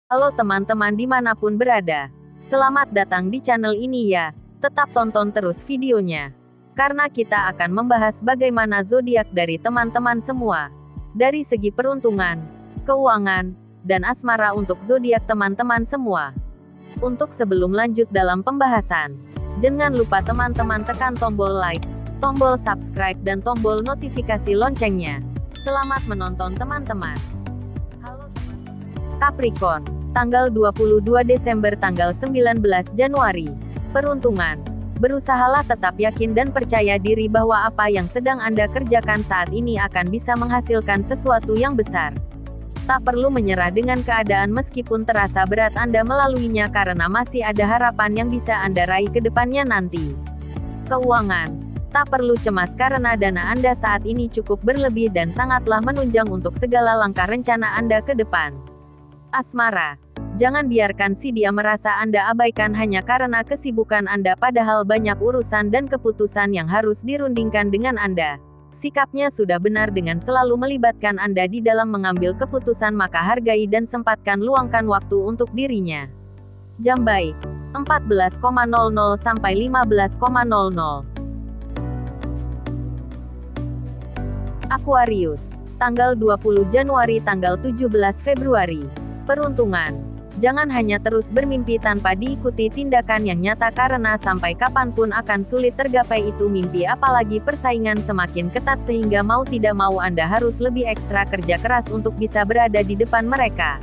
Halo teman-teman dimanapun berada. Selamat datang di channel ini ya. Tetap tonton terus videonya. Karena kita akan membahas bagaimana zodiak dari teman-teman semua. Dari segi peruntungan, keuangan, dan asmara untuk zodiak teman-teman semua. Untuk sebelum lanjut dalam pembahasan, jangan lupa teman-teman tekan tombol like, tombol subscribe dan tombol notifikasi loncengnya. Selamat menonton teman-teman. Halo teman-teman. Capricorn, tanggal 22 Desember tanggal 19 Januari. Peruntungan. Berusahalah tetap yakin dan percaya diri bahwa apa yang sedang Anda kerjakan saat ini akan bisa menghasilkan sesuatu yang besar. Tak perlu menyerah dengan keadaan meskipun terasa berat Anda melaluinya karena masih ada harapan yang bisa Anda raih ke depannya nanti. Keuangan. Tak perlu cemas karena dana Anda saat ini cukup berlebih dan sangatlah menunjang untuk segala langkah rencana Anda ke depan. Asmara. Jangan biarkan si dia merasa Anda abaikan hanya karena kesibukan Anda padahal banyak urusan dan keputusan yang harus dirundingkan dengan Anda. Sikapnya sudah benar dengan selalu melibatkan Anda di dalam mengambil keputusan, maka hargai dan sempatkan luangkan waktu untuk dirinya. Jam baik 14.00 sampai 15.00. Aquarius, tanggal 20 Januari tanggal 17 Februari. Peruntungan. Jangan hanya terus bermimpi tanpa diikuti tindakan yang nyata karena sampai kapanpun akan sulit tergapai itu mimpi, apalagi persaingan semakin ketat sehingga mau tidak mau Anda harus lebih ekstra kerja keras untuk bisa berada di depan mereka.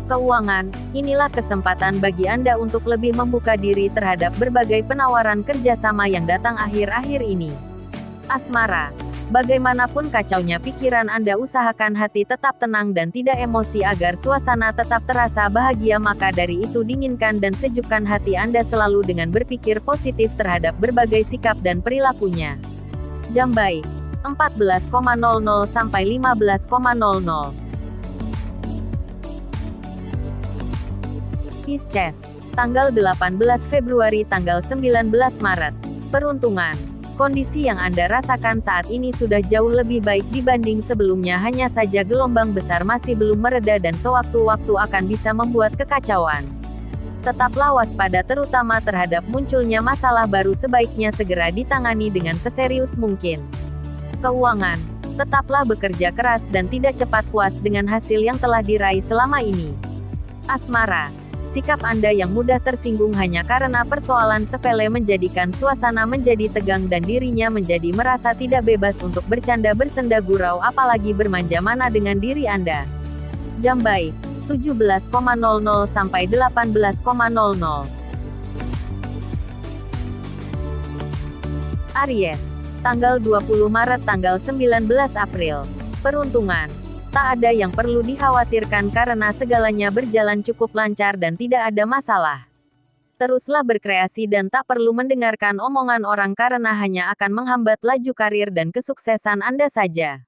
Keuangan. Inilah kesempatan bagi Anda untuk lebih membuka diri terhadap berbagai penawaran kerjasama yang datang akhir-akhir ini. Asmara. Bagaimanapun kacaunya pikiran Anda, usahakan hati tetap tenang dan tidak emosi agar suasana tetap terasa bahagia, maka dari itu dinginkan dan sejukkan hati Anda selalu dengan berpikir positif terhadap berbagai sikap dan perilakunya. Jam baik 14.00 sampai 15.00. Pisces, tanggal 18 Februari tanggal 19 Maret. Peruntungan. Kondisi yang Anda rasakan saat ini sudah jauh lebih baik dibanding sebelumnya, hanya saja gelombang besar masih belum mereda dan sewaktu-waktu akan bisa membuat kekacauan. Tetaplah waspada terutama terhadap munculnya masalah baru, sebaiknya segera ditangani dengan seserius mungkin. Keuangan. Tetaplah bekerja keras dan tidak cepat puas dengan hasil yang telah diraih selama ini. Asmara. Sikap Anda yang mudah tersinggung hanya karena persoalan sepele menjadikan suasana menjadi tegang dan dirinya menjadi merasa tidak bebas untuk bercanda bersenda gurau apalagi bermanja-mana dengan diri Anda. Jam baik 17.00 sampai 18.00. Aries, tanggal 20 Maret tanggal 19 April. Peruntungan. Tak ada yang perlu dikhawatirkan karena segalanya berjalan cukup lancar dan tidak ada masalah. Teruslah berkreasi dan tak perlu mendengarkan omongan orang karena hanya akan menghambat laju karir dan kesuksesan Anda saja.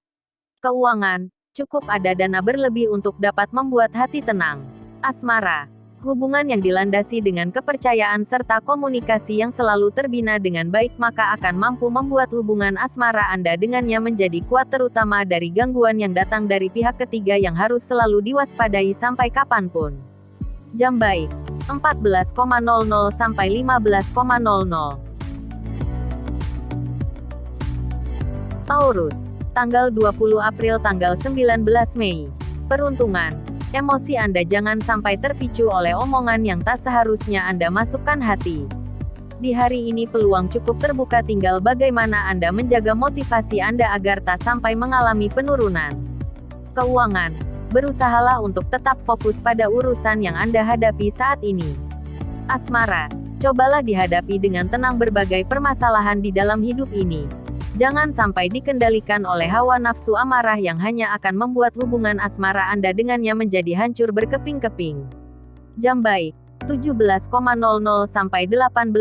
Keuangan. Cukup ada dana berlebih untuk dapat membuat hati tenang. Asmara. Hubungan yang dilandasi dengan kepercayaan serta komunikasi yang selalu terbina dengan baik maka akan mampu membuat hubungan asmara Anda dengannya menjadi kuat, terutama dari gangguan yang datang dari pihak ketiga yang harus selalu diwaspadai sampai kapanpun. Jam baik 14.00 sampai 15.00. Taurus, tanggal 20 April tanggal 19 Mei. Peruntungan. Emosi Anda jangan sampai terpicu oleh omongan yang tak seharusnya Anda masukkan hati. Di hari ini peluang cukup terbuka, tinggal bagaimana Anda menjaga motivasi Anda agar tak sampai mengalami penurunan. Keuangan. Berusahalah untuk tetap fokus pada urusan yang Anda hadapi saat ini. Asmara. Cobalah dihadapi dengan tenang berbagai permasalahan di dalam hidup ini. Jangan sampai dikendalikan oleh hawa nafsu amarah yang hanya akan membuat hubungan asmara Anda dengannya menjadi hancur berkeping-keping. Jam baik 17.00 sampai 18.00.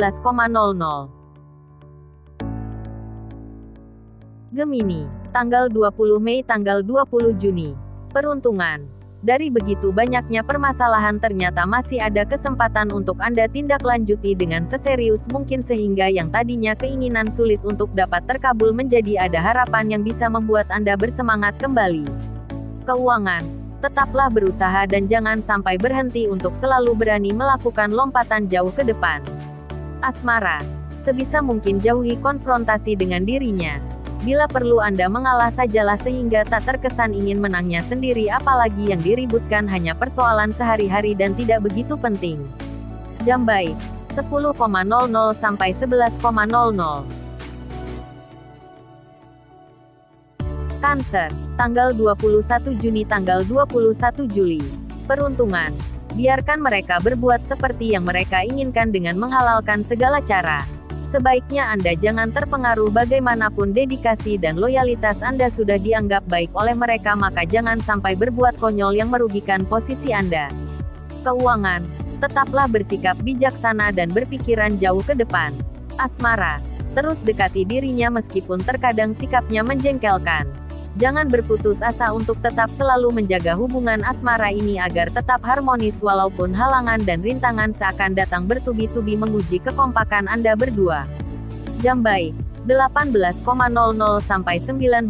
Gemini, tanggal 20 Mei tanggal 20 Juni. Peruntungan. Dari begitu banyaknya permasalahan ternyata masih ada kesempatan untuk Anda tindak lanjuti dengan seserius mungkin sehingga yang tadinya keinginan sulit untuk dapat terkabul menjadi ada harapan yang bisa membuat Anda bersemangat kembali. Keuangan. Tetaplah berusaha dan jangan sampai berhenti untuk selalu berani melakukan lompatan jauh ke depan. Asmara. Sebisa mungkin jauhi konfrontasi dengan dirinya. Bila perlu Anda mengalah sajalah sehingga tak terkesan ingin menangnya sendiri, apalagi yang diributkan hanya persoalan sehari-hari dan tidak begitu penting. Jambai. 10.00 sampai 11.00. Cancer, tanggal 21 Juni tanggal 21 Juli. Peruntungan. Biarkan mereka berbuat seperti yang mereka inginkan dengan menghalalkan segala cara. Sebaiknya Anda jangan terpengaruh bagaimanapun dedikasi dan loyalitas Anda sudah dianggap baik oleh mereka, maka jangan sampai berbuat konyol yang merugikan posisi Anda. Keuangan. Tetaplah bersikap bijaksana dan berpikiran jauh ke depan. Asmara. Terus dekati dirinya meskipun terkadang sikapnya menjengkelkan. Jangan berputus asa untuk tetap selalu menjaga hubungan asmara ini agar tetap harmonis walaupun halangan dan rintangan seakan datang bertubi-tubi menguji kekompakan Anda berdua. Jambai. 18.00 sampai 19.00.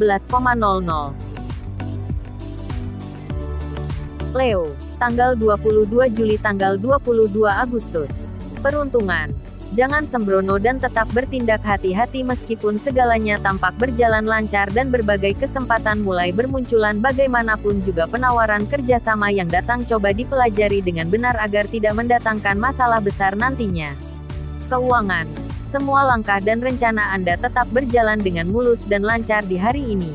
Leo. Tanggal 22 Juli tanggal 22 Agustus. Peruntungan. Jangan sembrono dan tetap bertindak hati-hati meskipun segalanya tampak berjalan lancar dan berbagai kesempatan mulai bermunculan, bagaimanapun juga penawaran kerjasama yang datang coba dipelajari dengan benar agar tidak mendatangkan masalah besar nantinya. Keuangan. Semua langkah dan rencana Anda tetap berjalan dengan mulus dan lancar di hari ini.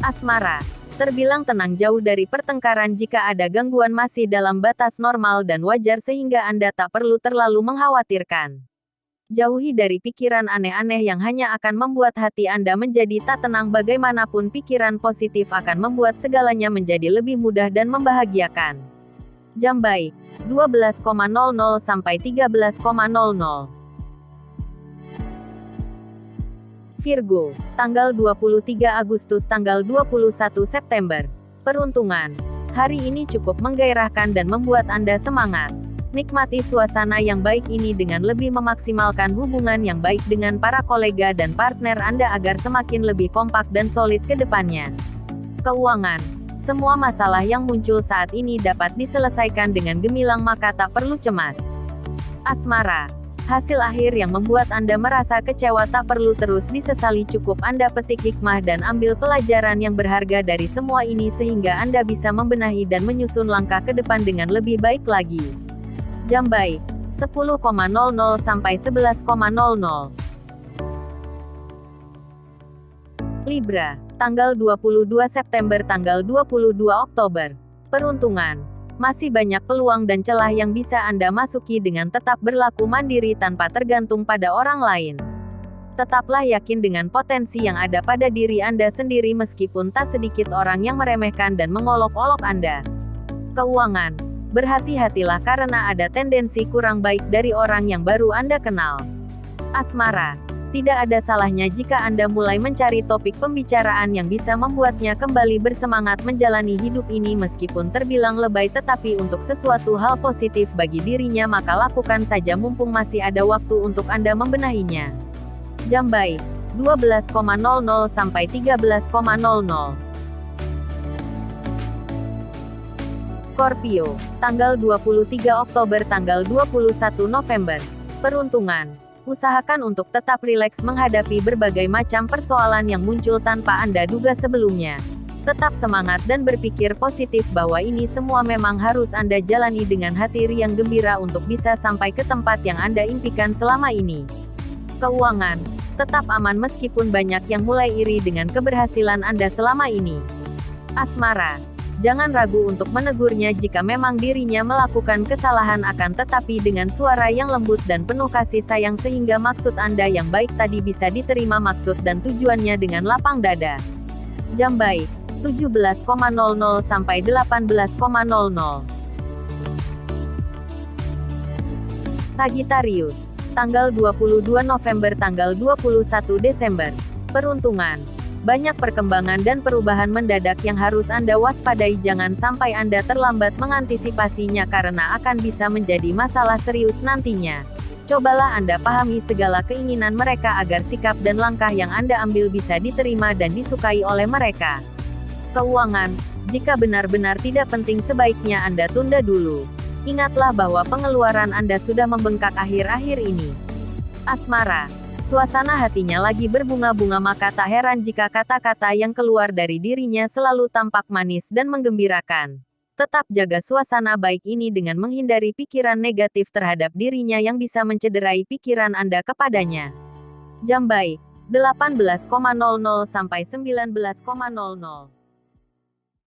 Asmara. Terbilang tenang jauh dari pertengkaran, jika ada gangguan masih dalam batas normal dan wajar sehingga Anda tak perlu terlalu mengkhawatirkan. Jauhi dari pikiran aneh-aneh yang hanya akan membuat hati Anda menjadi tak tenang, bagaimanapun pikiran positif akan membuat segalanya menjadi lebih mudah dan membahagiakan. Jambai. 12.00 sampai 13.00. Virgo, tanggal 23 Agustus tanggal 21 September. Peruntungan. Hari ini cukup menggairahkan dan membuat Anda semangat. Nikmati suasana yang baik ini dengan lebih memaksimalkan hubungan yang baik dengan para kolega dan partner Anda agar semakin lebih kompak dan solid ke depannya. Keuangan. Semua masalah yang muncul saat ini dapat diselesaikan dengan gemilang, maka tak perlu cemas. Asmara. Hasil akhir yang membuat Anda merasa kecewa tak perlu terus disesali, cukup Anda petik hikmah dan ambil pelajaran yang berharga dari semua ini sehingga Anda bisa membenahi dan menyusun langkah ke depan dengan lebih baik lagi. Jambai. 10.00 sampai 11.00. Libra. Tanggal 22 September tanggal 22 Oktober. Peruntungan. Masih banyak peluang dan celah yang bisa Anda masuki dengan tetap berlaku mandiri tanpa tergantung pada orang lain. Tetaplah yakin dengan potensi yang ada pada diri Anda sendiri meskipun tak sedikit orang yang meremehkan dan mengolok-olok Anda. Keuangan. Berhati-hatilah karena ada tendensi kurang baik dari orang yang baru Anda kenal. Asmara. Tidak ada salahnya jika Anda mulai mencari topik pembicaraan yang bisa membuatnya kembali bersemangat menjalani hidup ini meskipun terbilang lebay, tetapi untuk sesuatu hal positif bagi dirinya maka lakukan saja mumpung masih ada waktu untuk Anda membenahinya. Jambai. 12.00 sampai 13.00. Scorpio. Tanggal 23 Oktober tanggal 21 November. Peruntungan. Usahakan untuk tetap rileks menghadapi berbagai macam persoalan yang muncul tanpa Anda duga sebelumnya. Tetap semangat dan berpikir positif bahwa ini semua memang harus Anda jalani dengan hati riang gembira untuk bisa sampai ke tempat yang Anda impikan selama ini. Keuangan. Tetap aman meskipun banyak yang mulai iri dengan keberhasilan Anda selama ini. Asmara. Jangan ragu untuk menegurnya jika memang dirinya melakukan kesalahan, akan tetapi dengan suara yang lembut dan penuh kasih sayang sehingga maksud Anda yang baik tadi bisa diterima maksud dan tujuannya dengan lapang dada. Jambai. 17.00 sampai 18.00. Sagittarius. Tanggal 22 November tanggal 21 Desember. Peruntungan. Banyak perkembangan dan perubahan mendadak yang harus Anda waspadai, jangan sampai Anda terlambat mengantisipasinya karena akan bisa menjadi masalah serius nantinya. Cobalah Anda pahami segala keinginan mereka agar sikap dan langkah yang Anda ambil bisa diterima dan disukai oleh mereka. Keuangan. Jika benar-benar tidak penting sebaiknya Anda tunda dulu. Ingatlah bahwa pengeluaran Anda sudah membengkak akhir-akhir ini. Asmara. Suasana hatinya lagi berbunga-bunga maka tak heran jika kata-kata yang keluar dari dirinya selalu tampak manis dan menggembirakan. Tetap jaga suasana baik ini dengan menghindari pikiran negatif terhadap dirinya yang bisa mencederai pikiran Anda kepadanya. Jam baik, 18.00 sampai 19.00.